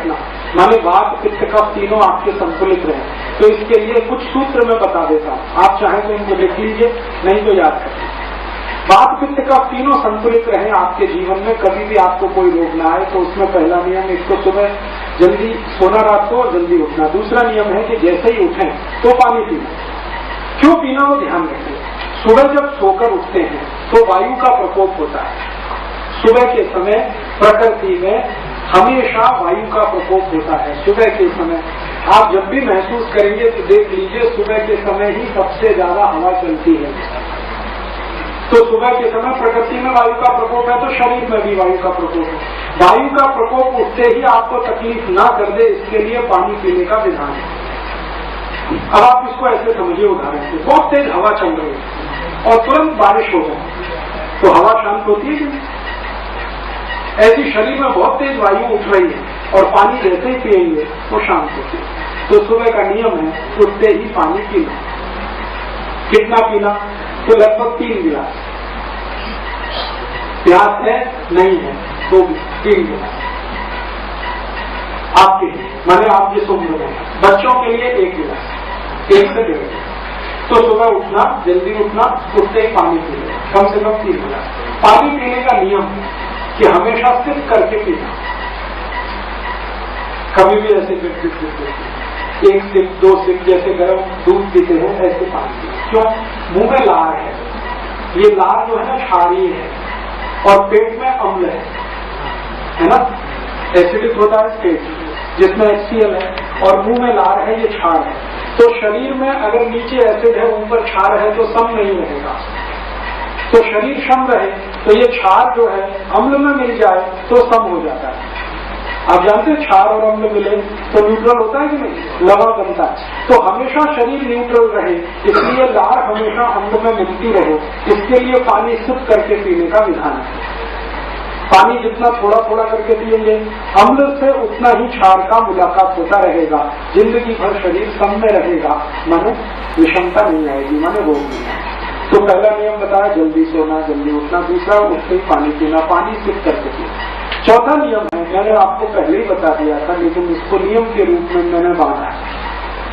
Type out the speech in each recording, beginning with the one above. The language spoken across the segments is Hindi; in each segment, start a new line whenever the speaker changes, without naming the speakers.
रखना, माने वात पित्त कफ तीनों आपके संतुलित रहे। तो इसके लिए कुछ सूत्र मैं बता देता हूँ, आप चाहें तो इनको लिख लीजिए, नहीं तो याद करिए। वात पित्त कफ तीनों संतुलित रहे आपके जीवन में, कभी भी आपको कोई रोग ना आए। तो उसमें पहला नियम, एक तो सुबह जल्दी सोना, रात को जल्दी उठना। दूसरा नियम है कि जैसे ही उठें तो पानी पीना। क्यों पीना वो ध्यान रखिए। सुबह जब सोकर उठते हैं तो वायु का प्रकोप होता है। सुबह के समय प्रकृति में हमेशा वायु का प्रकोप होता है। सुबह के समय आप जब भी महसूस करेंगे तो देख लीजिए, सुबह के समय ही सबसे ज्यादा हवा चलती है। तो सुबह के समय प्रकृति में वायु का प्रकोप है, तो शरीर में भी वायु का प्रकोप है। वायु का प्रकोप उठते ही आपको तकलीफ ना कर दे, इसके लिए पानी पीने का विधान है। अब आप इसको ऐसे समझिए, उदाहरण से बहुत तेज हवा चल रही है और तुरंत बारिश हो जाए तो हवा शांत होती है कि नहीं? ऐसी शरीर में बहुत तेज वायु उठ रही है और पानी जैसे ही पिएंगे तो शांत होती है। तो सुबह का नियम है उठते ही पानी पीना। कितना पीना? तो लगभग 3 गिलास। प्यास है नहीं है तो 3 गिलास आपके, माने आप जिस उम्र में। बच्चों के लिए 1 गिलास, 1 से 1.5 गिलास। तो सुबह उठना, जल्दी उठना, उठते ही पानी पीना, कम से कम 3 गिलास। पानी पीने का नियम है कि हमेशा सिप करके पीना, कभी भी ऐसे 1 सिप 2 सिप जैसे गर्म दूध पीते हैं ऐसे पानी पीना। क्यों? मुंह में लार है, ये लार जो है ना क्षारीय है और पेट में अम्ल है ना, एसिडिक होता है पेट जिसमें HCl है और मुंह में लार है, ये क्षार है। तो शरीर में अगर नीचे एसिड है ऊपर क्षार है तो सम नहीं रहेगा। तो शरीर सम रहे तो ये क्षार जो है अम्ल में मिल जाए तो सम हो जाता है। आप जानते हैं क्षार और अम्ल मिले तो न्यूट्रल होता है कि नहीं, लवण बनता है। तो हमेशा शरीर न्यूट्रल रहे, इसलिए लार हमेशा अम्ल में मिलती रहे, इसके लिए पानी सिप करके पीने का विधान है। पानी जितना थोड़ा थोड़ा करके पिएंगे, अम्ल से उतना ही क्षार का मुलाकात होता रहेगा। जिंदगी भर शरीर सम में रहेगा, माने विषमता नहीं आएगी, माने रोग नहीं आएगा। तो पहला नियम बताया, जल्दी सोना, जल्दी उठना। दूसरा, उठते ही पानी पीना, पानी सिप करके पीना। चौथा नियम है, मैंने आपको पहले ही बता दिया था लेकिन इसको नियम के रूप में मैंने बांधा है।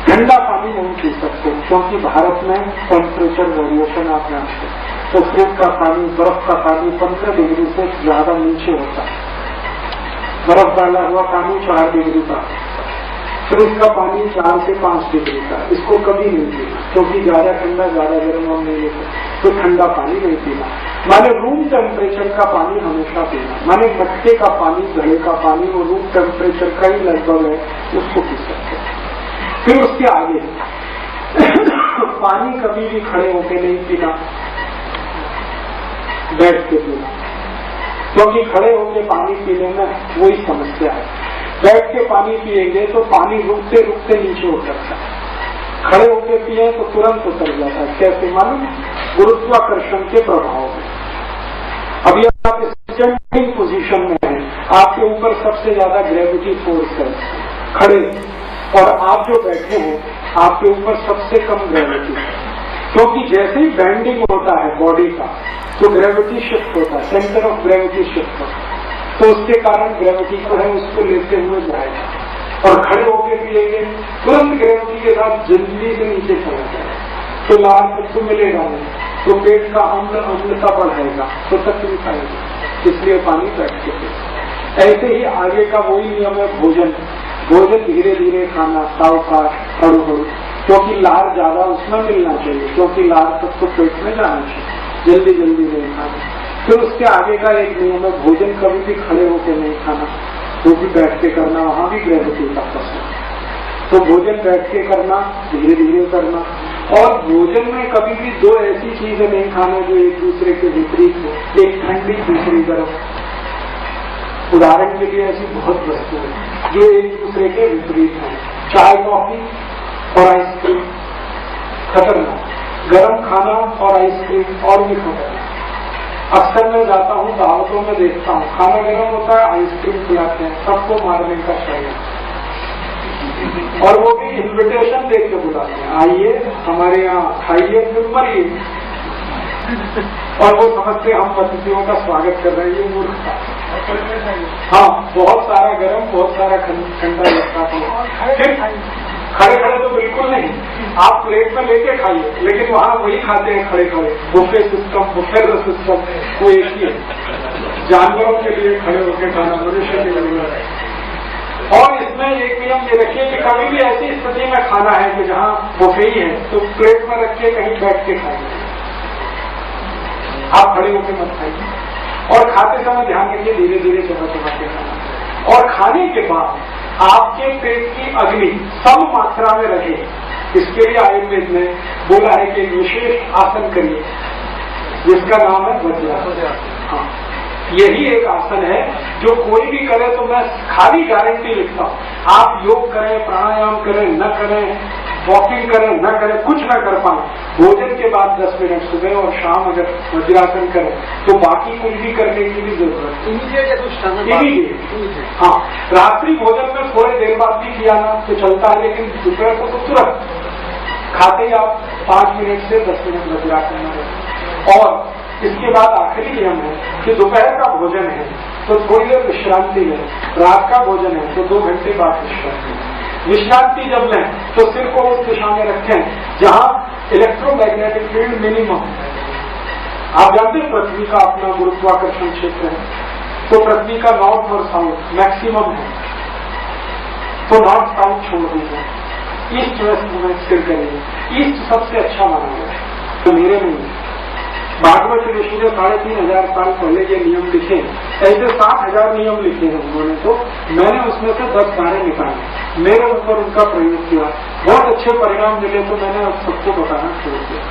ठंडा पानी नहीं पी सकते क्योंकि भारत में टेम्परेचर वेरिएशन आप जानते हैं। तो फ्रिज का पानी, बर्फ का पानी 15 डिग्री से ज्यादा नीचे होता है। बर्फ डाला हुआ पानी 4 डिग्री का, फ्रिज का पानी 4 से 5 डिग्री का। इसको कभी नहीं पीना क्योंकि ज्यादा ठंडा ज्यादा गर्म हम नहीं लेते, तो ठंडा पानी नहीं पीना। माने रूम टेम्परेचर का पानी हमेशा पीना, माने मटके का पानी, घड़े का पानी वो रूम टेम्परेचर का ही लगभग है, उसको पी सकते हैं। फिर उसके आगे पानी कभी भी खड़े होकर नहीं पीना, बैठ के पीना, क्योंकि खड़े होकर पानी पीने में वही समस्या है। बैठ के पानी पिएंगे तो पानी रुकते रुकते नीचे उठ सकता है, खड़े होकर पिए तो तुरंत उतर जाता है। कैसे मालूम? गुरुत्वाकर्षण के प्रभाव में। अभी आप स्टैंडिंग पोजीशन में हैं, आपके ऊपर सबसे ज्यादा ग्रेविटी फोर्स है खड़े, और आप जो बैठे हैं आपके ऊपर सबसे कम ग्रेविटी है, क्योंकि जैसे ही बेंडिंग होता है बॉडी का तो ग्रेविटी शिफ्ट होता है, सेंटर ऑफ ग्रेविटी शिफ्ट होता है। तो उसके कारण ग्रेविटी को है उसको लेते हुए जाएगा। और खड़े होकर पिएंगे तुरंत ग्रेविटी के साथ जल्दी से नीचे चला जाएगा, तो लार तत्व मिलेगा नहीं, तो पेट का अम्लता बढ़ाएगा तो तकलीफ आएगी। इसलिए पानी बैठ के पिए। ऐसे ही आगे का वही नियम है भोजन। भोजन धीरे धीरे खाना, सावकाश, हड़ू हड़ू, क्योंकि लार ज्यादा उसमें मिलना चाहिए, क्योंकि लार तक तो पेट में जाना चाहिए, जल्दी जल्दी नहीं खाना। फिर उसके आगे का एक नियम है भोजन कभी भी खड़े होकर नहीं खाना, वो भी बैठ के करना, वहां भी ग्रेविटी का फंसना। तो भोजन बैठ के करना, धीरे धीरे करना। और भोजन में कभी भी 2 ऐसी चीजें नहीं खाना जो एक दूसरे के विपरीत हो, एक ठंडी दूसरी गर्म। उदाहरण के लिए ऐसी बहुत वस्तु है जो एक दूसरे के विपरीत है, चाय कॉफी और आइसक्रीम खतरनाक, गर्म खाना और आइसक्रीम और भी खतरनाक। अक्सर मैं जाता हूँ दावतों में देखता हूँ, खाना गर्म होता है, आइसक्रीम खिलाते हैं, सबको मारने का शौक, और वो भी इन्विटेशन देख के बुलाते हैं, आइए हमारे यहाँ खाइए फिर मरिए। और वो समझते हम अतिथियों का स्वागत कर रहे हैं, ये मूर्खता। हाँ, बहुत सारा गर्म, बहुत सारा ठंडा लगता है। फिर खड़े खड़े तो बिल्कुल नहीं, आप प्लेट में लेके खाइए, लेकिन वहाँ वही खाते हैं खड़े खड़े। बुफे सिस्टम, बुफे सिस्टम वो एक ही है। जानवरों के लिए खड़े होकर खाना, मनुष्य के लिए। और इसमें एक नियम ये रखिए कि कभी भी ऐसी स्थिति में खाना है कि जहाँ बुफे ही है, तो प्लेट में रख के कहीं बैठ के खाइए, आप खड़े होकर मत खाइए। और खाते समय ध्यान रखिए धीरे धीरे चबा चबा के खाना। और खाने के बाद आपके पेट की अग्नि सम मात्रा में रहे, इसके लिए आयुर्वेद ने बोला है कि एक विशेष आसन करिए जिसका नाम है वज्रासन। हाँ, यही एक आसन है जो कोई भी करे तो मैं खाली गारंटी लिखता हूँ। आप योग करें, प्राणायाम करें, न करें, वॉकिंग करें, न करें, कुछ न कर पाए, भोजन के बाद 10 मिनट सुबह और शाम अगर वज्रासन करें तो बाकी कुछ भी करने की भी जरूरत नहीं। हाँ, रात्रि भोजन में थोड़ी देर बाद भी किया ना तो चलता है, लेकिन दोपहर को तो तुरंत खाते ही आप 5 मिनट से 10 मिनट वज्रासन में। और इसके बाद आखिरी नियम है कि दोपहर का भोजन है तो थोड़ी देर विश्रांति लें, रात का भोजन है तो 2 घंटे बाद विश्रांति। विश्रांति जब लें तो सिर को उस दिशा में रखें जहां इलेक्ट्रोमैग्नेटिक फील्ड मिनिमम। आप जानते हैं पृथ्वी का अपना गुरुत्वाकर्षण क्षेत्र है, तो पृथ्वी का नॉर्थ और साउथ मैक्सिमम है, तो नॉर्थ साउथ छोड़ दीजिए, ईस्ट वेस्ट में स्थिर करिए। ईस्ट सबसे अच्छा माना गया है, तो मेरे नहीं। भागवत ऋषि ने 3500 साल पहले ये नियम लिखे, ऐसे 60,000 नियम लिखे हैं उन्होंने, तो मैंने उसमें से 10 सारे निकाले, मेरे ऊपर उनका प्रयोग किया, बहुत अच्छे परिणाम मिले, तो मैंने अब सबको बताना शुरू किया।